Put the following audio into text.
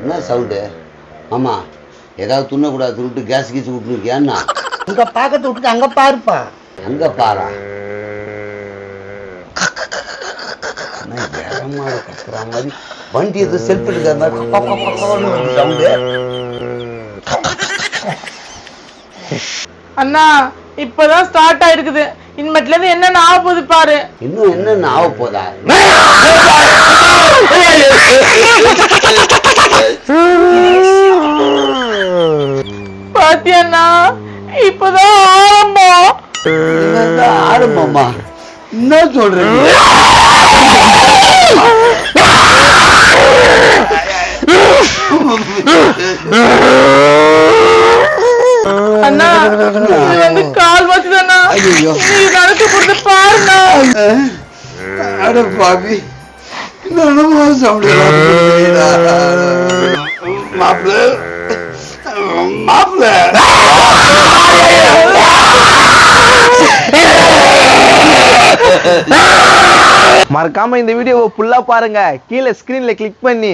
என்ன சவுண்டு? ஆமா, ஏதாவது துண்ணக்கூடாது துண்ணிட்டு கேஸ் கீஸ் விட்டுருக்கியான்னா? அங்க பாக்கத்தை விட்டுட்டு அங்க பாருப்பா. அங்க பாரா மாடு கத்துற மாதிரி வண்டி எது செல்ஃப் எடுக்கிற மாதிரி சவுண்டு. அண்ணா இப்பதான் ஸ்டார்ட் ஆயிருக்குது. இனிமேட்ல இருந்து என்னென்ன ஆக போகுது பாரு. இன்னும் என்னென்ன ஆக போதா? பாத்தியண்ணா இப்பதான் ஆரம்பம். ஆரம்பமா? என்ன சொல்றீங்க? அண்ணா இது வந்து கால் வச்சுதாண்ணா. ஐயோ, நீ நடக்க கொடுத்து பாருண்ணா. அட பாவி, மாப்பிள்ள மாப்பிள்ள மறக்காம இந்த வீடியோவை ஃபுல்லா பாருங்க. கீழே ஸ்கிரீன்ல கிளிக் பண்ணி